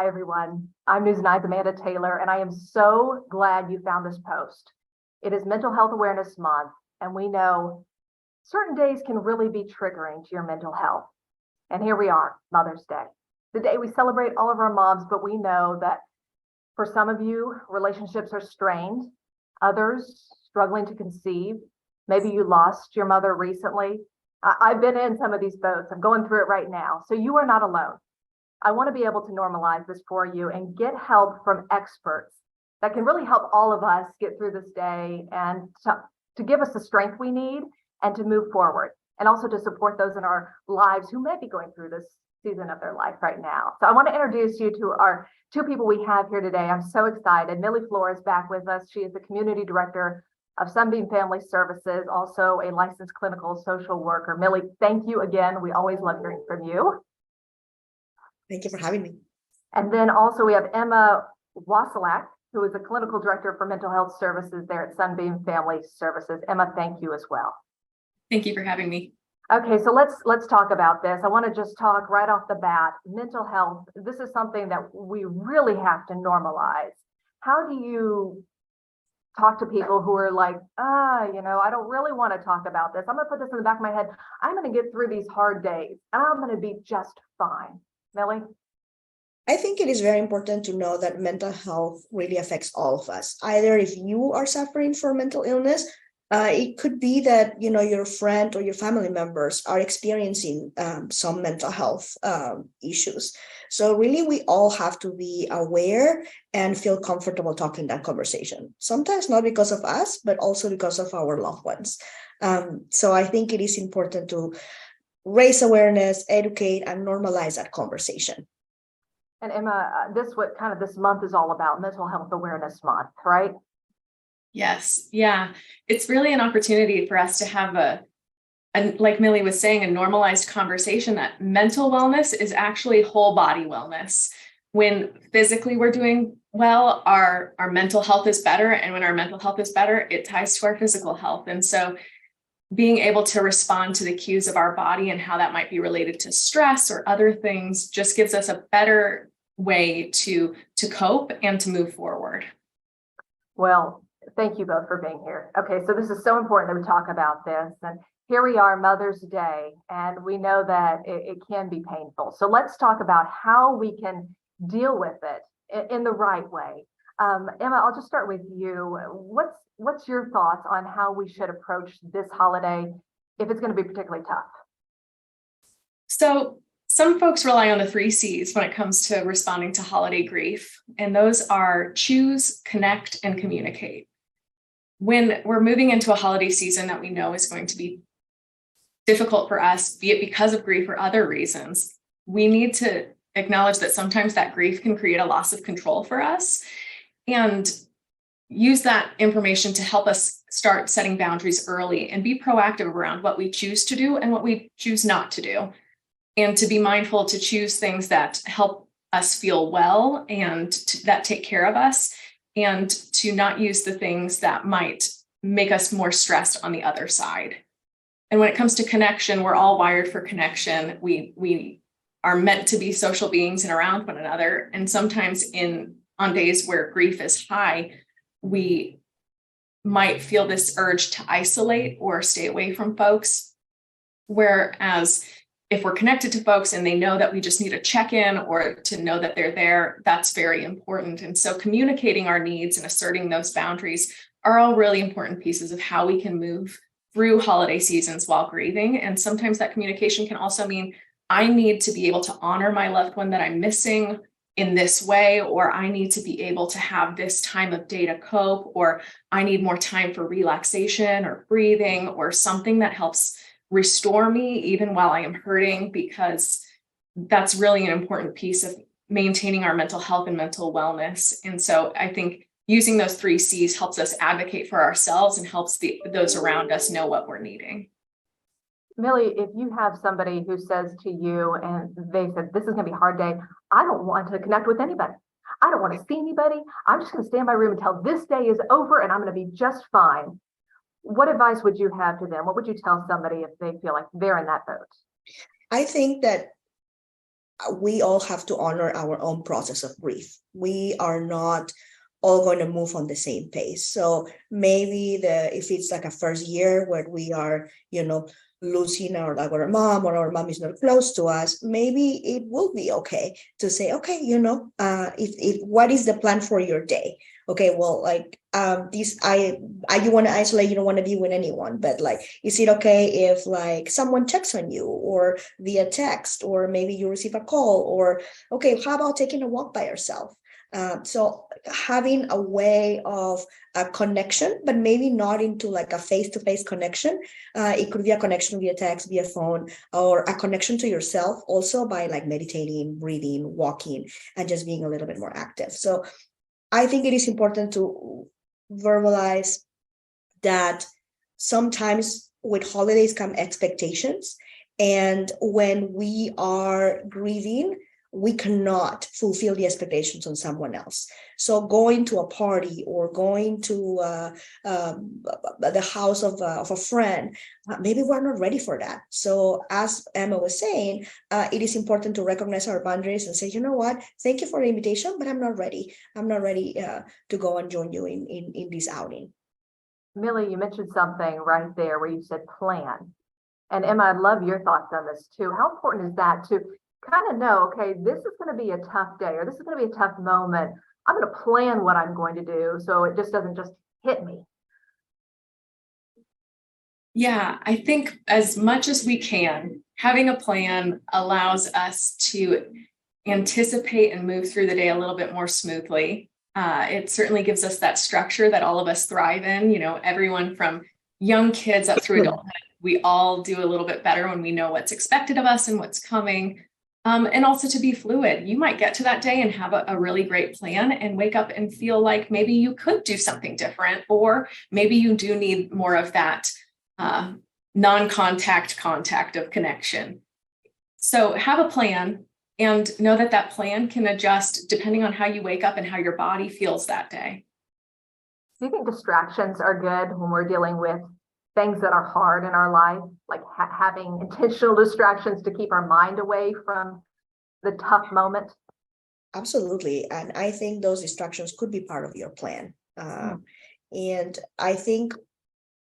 Hi, everyone. I'm News 9's Amanda Taylor, and I am so glad you found this post. It is Mental Health Awareness Month, and we know certain days can really be triggering to your mental health. And here we are, Mother's Day, the day we celebrate all of our moms, but we know that for some of you, relationships are strained, others struggling to conceive. Maybe you lost your mother recently. I've been in some of these boats. I'm going through it right now. So you are not alone. I want to be able to normalize this for you and get help from experts that can really help all of us get through this day and to give us the strength we need and to move forward, and also to support those in our lives who may be going through this season of their life right now. So I want to introduce you to our two people we have here today. I'm so excited. Mili Flores back with us. She is the community director of Sunbeam Family Services, also a licensed clinical social worker. Mili, thank you again. We always love hearing from you. Thank you for having me. And then also we have Emma Wassilak, who is a clinical director for mental health services there at Sunbeam Family Services. Emma, thank you as well. Thank you for having me. Okay, so let's talk about this. I want to just talk right off the bat. Mental health, this is something that we really have to normalize. How do you talk to people who are like, I don't really want to talk about this. I'm going to put this in the back of my head. I'm going to get through these hard days and I'm going to be just fine. Mili? I think it is very important to know that mental health really affects all of us. Either if you are suffering from mental illness, it could be that your friend or your family members are experiencing some mental health issues. So really, we all have to be aware and feel comfortable talking that conversation. Sometimes not because of us, but also because of our loved ones. So I think it is important to raise awareness, educate, and normalize that conversation. And Emma, this month is all about, Mental Health Awareness Month, right? Yes. Yeah. It's really an opportunity for us to have like Mili was saying, a normalized conversation that mental wellness is actually whole body wellness. When physically we're doing well, our mental health is better. And when our mental health is better, it ties to our physical health. And so being able to respond to the cues of our body and how that might be related to stress or other things just gives us a better way to cope and to move forward. Well, thank you both for being here. Okay, so this is so important that we talk about this. And here we are, Mother's Day, and we know that it can be painful. So let's talk about how we can deal with it in the right way. Emma, I'll just start with you. What's your thoughts on how we should approach this holiday if it's going to be particularly tough? So some folks rely on the 3 C's when it comes to responding to holiday grief, and those are choose, connect, and communicate. When we're moving into a holiday season that we know is going to be difficult for us, be it because of grief or other reasons, we need to acknowledge that sometimes that grief can create a loss of control for us, and use that information to help us start setting boundaries early and be proactive around what we choose to do and what we choose not to do. And to be mindful to choose things that help us feel well and that take care of us, and to not use the things that might make us more stressed on the other side. And when it comes to connection, we're all wired for connection. We are meant to be social beings and around one another. And sometimes on days where grief is high, we might feel this urge to isolate or stay away from folks. Whereas if we're connected to folks and they know that we just need a check-in or to know that they're there, that's very important. And so communicating our needs and asserting those boundaries are all really important pieces of how we can move through holiday seasons while grieving. And sometimes that communication can also mean I need to be able to honor my loved one that I'm missing in this way, or I need to be able to have this time of day to cope, or I need more time for relaxation or breathing or something that helps restore me even while I am hurting, because that's really an important piece of maintaining our mental health and mental wellness. And so I think using those 3 C's helps us advocate for ourselves and helps those around us know what we're needing. Mili, if you have somebody who says to you and they said, this is going to be a hard day, I don't want to connect with anybody. I don't want to see anybody. I'm just going to stay in my room until this day is over and I'm going to be just fine. What advice would you have to them? What would you tell somebody if they feel like they're in that boat? I think that we all have to honor our own process of grief. We are not all going to move on the same pace. So maybe if it's like a first year where we are, losing our mom, or our mom is not close to us, maybe it will be okay to say, okay, what is the plan for your day? Okay, well, like you want to isolate, you don't want to be with anyone, but like, is it okay if like someone checks on you or via text, or maybe you receive a call, or okay, how about taking a walk by yourself? So having a way of a connection, but maybe not into like a face-to-face connection. It could be a connection via text, via phone, or a connection to yourself also by like meditating, breathing, walking, and just being a little bit more active. So I think it is important to verbalize that sometimes with holidays come expectations. And when we are grieving, we cannot fulfill the expectations on someone else. So going to a party or going to the house of a friend, maybe we're not ready for that. So as Emma was saying, it is important to recognize our boundaries and say, you know what, thank you for the invitation, but I'm not ready. I'm not ready to go and join you in this outing. Mili, you mentioned something right there where you said plan. And Emma, I'd love your thoughts on this too. How important is that to kind of know, okay, this is going to be a tough day, or this is going to be a tough moment. I'm going to plan what I'm going to do so it just doesn't just hit me. Yeah, I think as much as we can, having a plan allows us to anticipate and move through the day a little bit more smoothly. It certainly gives us that structure that all of us thrive in. Everyone from young kids up through adulthood, we all do a little bit better when we know what's expected of us and what's coming. And also to be fluid. You might get to that day and have a really great plan and wake up and feel like maybe you could do something different, or maybe you do need more of that non-contact contact of connection. So have a plan and know that that plan can adjust depending on how you wake up and how your body feels that day. Do you think distractions are good when we're dealing with things that are hard in our life, like having intentional distractions to keep our mind away from the tough moment? Absolutely. And I think those distractions could be part of your plan. And I think,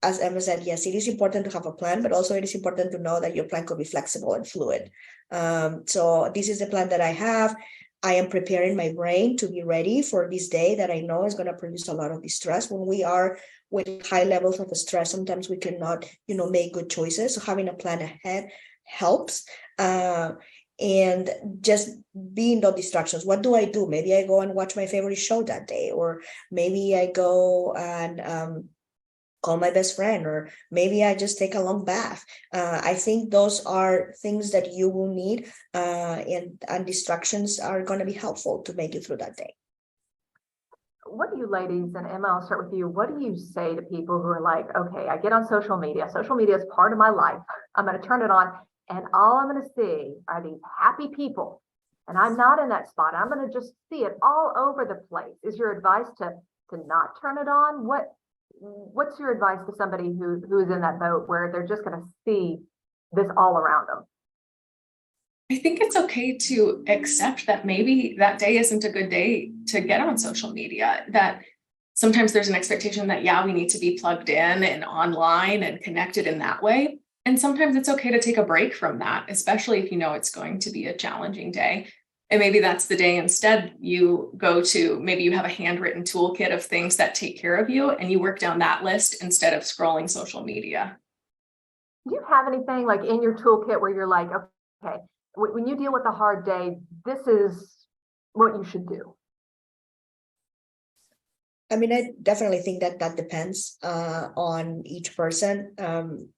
as Emma said, yes, it is important to have a plan, but also it is important to know that your plan could be flexible and fluid. So this is the plan that I have. I am preparing my brain to be ready for this day that I know is going to produce a lot of distress. When we are with high levels of stress, sometimes we cannot, make good choices. So having a plan ahead helps. And just being no distractions. What do I do? Maybe I go and watch my favorite show that day, or maybe I go and call my best friend, or maybe I just take a long bath. I think those are things that you will need, and distractions are going to be helpful to make you through that day. What do you ladies, and Emma, I'll start with you. What do you say to people who are like, okay, I get on social media. Social media is part of my life. I'm going to turn it on, and all I'm going to see are these happy people. And I'm not in that spot. I'm going to just see it all over the place. Is your advice to not turn it on? What's your advice to somebody who's in that boat where they're just going to see this all around them? I think it's okay to accept that maybe that day isn't a good day to get on social media, that sometimes there's an expectation that, yeah, we need to be plugged in and online and connected in that way. And sometimes it's okay to take a break from that, especially if you know it's going to be a challenging day. And maybe that's the day instead you go to, maybe you have a handwritten toolkit of things that take care of you and you work down that list instead of scrolling social media. Do you have anything like in your toolkit where you're like, okay, when you deal with a hard day, this is what you should do? I mean, I definitely think that depends on each person.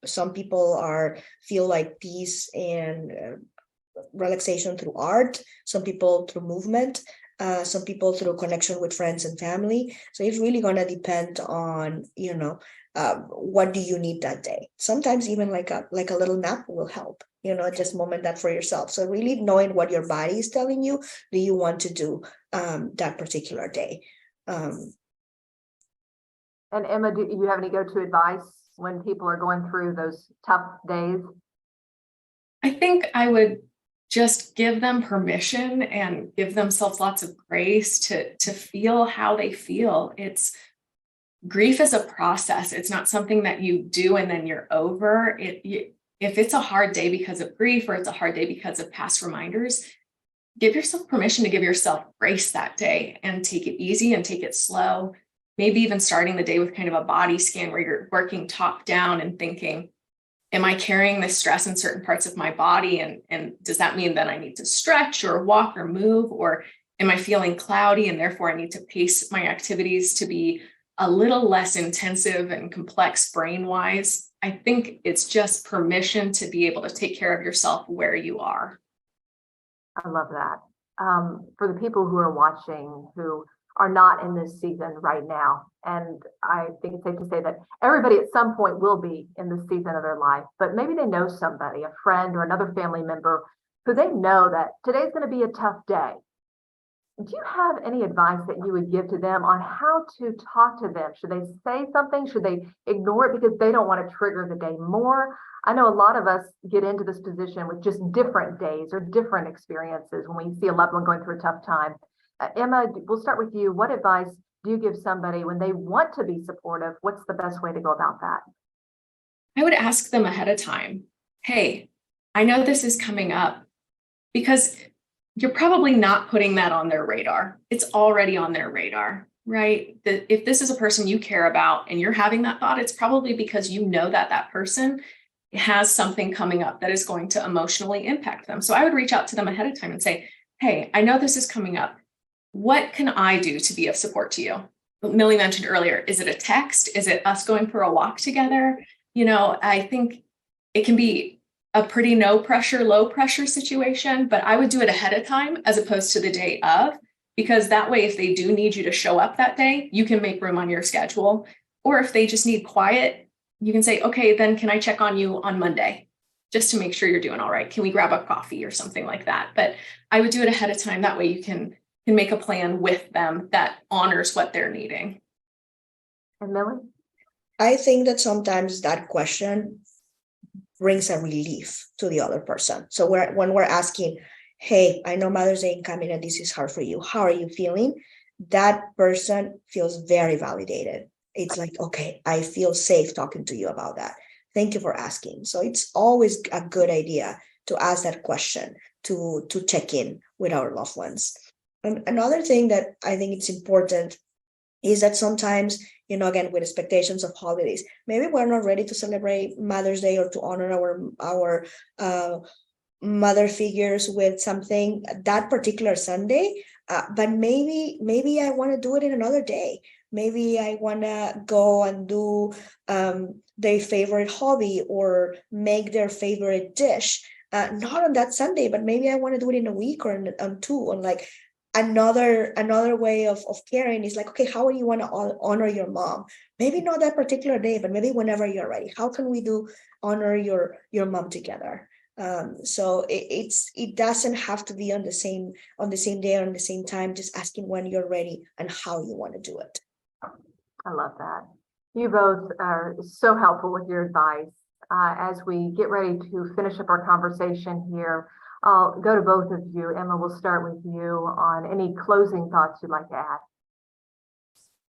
Some people feel like peace and relaxation through art, some people through movement, some people through connection with friends and family. So it's really going to depend on, what do you need that day? Sometimes even like a little nap will help, just moment that for yourself. So really knowing what your body is telling you, do you want to do that particular day? And Emma, do you have any go-to advice when people are going through those tough days? I think I would just give them permission and give themselves lots of grace to feel how they feel. Grief is a process. It's not something that you do and then you're over. If it's a hard day because of grief, or it's a hard day because of past reminders, give yourself permission to give yourself grace that day and take it easy and take it slow. Maybe even starting the day with kind of a body scan where you're working top down and thinking, am I carrying this stress in certain parts of my body? And does that mean that I need to stretch or walk or move? Or am I feeling cloudy and therefore I need to pace my activities to be a little less intensive and complex brain-wise? I think it's just permission to be able to take care of yourself where you are. I love that. For the people who are watching who are not in this season right now, and I think it's safe to say that everybody at some point will be in this season of their life, but maybe they know somebody, a friend or another family member, who they know that today's going to be a tough day. Do you have any advice that you would give to them on how to talk to them? Should they say something? Should they ignore it because they don't want to trigger the day more? I know a lot of us get into this position with just different days or different experiences when we see a loved one going through a tough time. Emma, we'll start with you. What advice do you give somebody when they want to be supportive? What's the best way to go about that? I would ask them ahead of time, hey, I know this is coming up, because you're probably not putting that on their radar. It's already on their radar, right? That if this is a person you care about and you're having that thought, it's probably because you know that that person has something coming up that is going to emotionally impact them. So I would reach out to them ahead of time and say, hey, I know this is coming up. What can I do to be of support to you? Mili mentioned earlier, is it a text? Is it us going for a walk together? I think it can be a pretty no pressure, low pressure situation, but I would do it ahead of time as opposed to the day of, because that way, if they do need you to show up that day, you can make room on your schedule. Or if they just need quiet, you can say, okay, then can I check on you on Monday just to make sure you're doing all right? Can we grab a coffee or something like that? But I would do it ahead of time. That way you can make a plan with them that honors what they're needing. And Mili? I think that sometimes that question brings a relief to the other person. So when we're asking, hey, I know Mother's Day coming and this is hard for you. How are you feeling? That person feels very validated. It's like, okay, I feel safe talking to you about that. Thank you for asking. So it's always a good idea to ask that question, to check in with our loved ones. And another thing that I think it's important is that sometimes, again, with expectations of holidays, maybe we're not ready to celebrate Mother's Day or to honor our mother figures with something that particular Sunday, but maybe I want to do it in another day. Maybe I want to go and do their favorite hobby or make their favorite dish, not on that Sunday, but maybe I want to do it in a week or on two, on like another way of caring is like, okay, how do you want to honor your mom? Maybe not that particular day, but maybe whenever you're ready. How can we honor your mom together? So it doesn't have to be on the same day or on the same time, just asking when you're ready and how you want to do it. I love that. You both are so helpful with your advice. As we get ready to finish up our conversation here, I'll go to both of you. Emma, we'll start with you on any closing thoughts you'd like to add.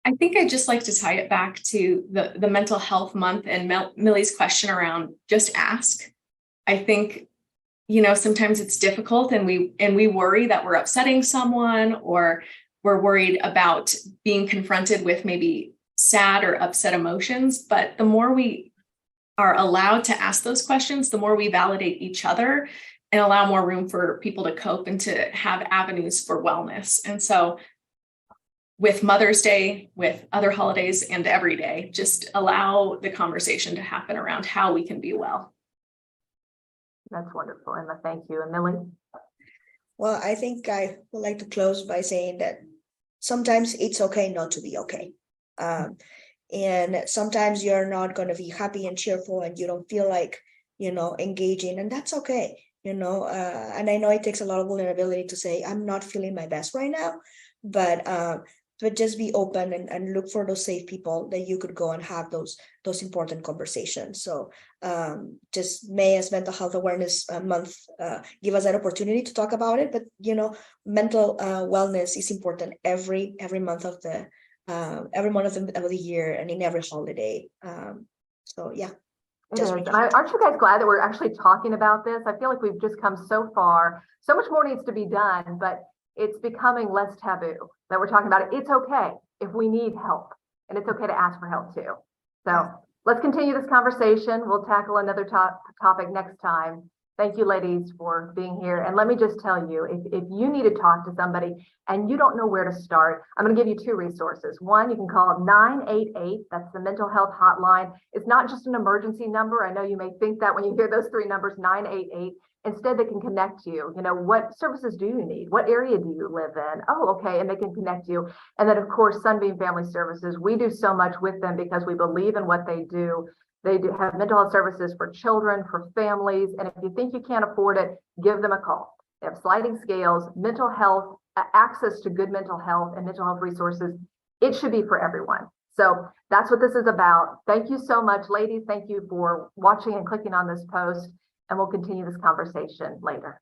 I think I'd just like to tie it back to the mental health month and Mili's question around just ask. I think, sometimes it's difficult and we worry that we're upsetting someone, or we're worried about being confronted with maybe sad or upset emotions. But the more we are allowed to ask those questions, the more we validate each other and allow more room for people to cope and to have avenues for wellness. And so with Mother's Day, with other holidays and every day, just allow the conversation to happen around how we can be well. That's wonderful, Emma. Thank you. And Mili? Well, I think I would like to close by saying that sometimes it's okay not to be okay. And sometimes you're not going to be happy and cheerful and you don't feel like, engaging, and that's okay. And I know it takes a lot of vulnerability to say, I'm not feeling my best right now, but but just be open and look for those safe people that you could go and have those important conversations. So just May as Mental Health Awareness Month give us that opportunity to talk about it. But mental wellness is important every month of the year and in every holiday. So yeah. It is. And aren't you guys glad that we're actually talking about this? I feel like we've just come so far. So much more needs to be done, but it's becoming less taboo that we're talking about it. It's okay if we need help, and it's okay to ask for help too. So let's continue this conversation. We'll tackle another topic next time. Thank you, ladies, for being here. And let me just tell you, if you need to talk to somebody and you don't know where to start, I'm going to give you two resources. One, you can call 988. That's the mental health hotline. It's not just an emergency number. I know you may think that when you hear those three numbers, 988. Instead, they can connect you. What services do you need? What area do you live in? Oh, okay. And they can connect you. And then, of course, Sunbeam Family Services. We do so much with them because we believe in what they do. They do have mental health services for children, for families. And if you think you can't afford it, give them a call. They have sliding scales, mental health, access to good mental health and mental health resources. It should be for everyone. So that's what this is about. Thank you so much, ladies. Thank you for watching and clicking on this post. And we'll continue this conversation later.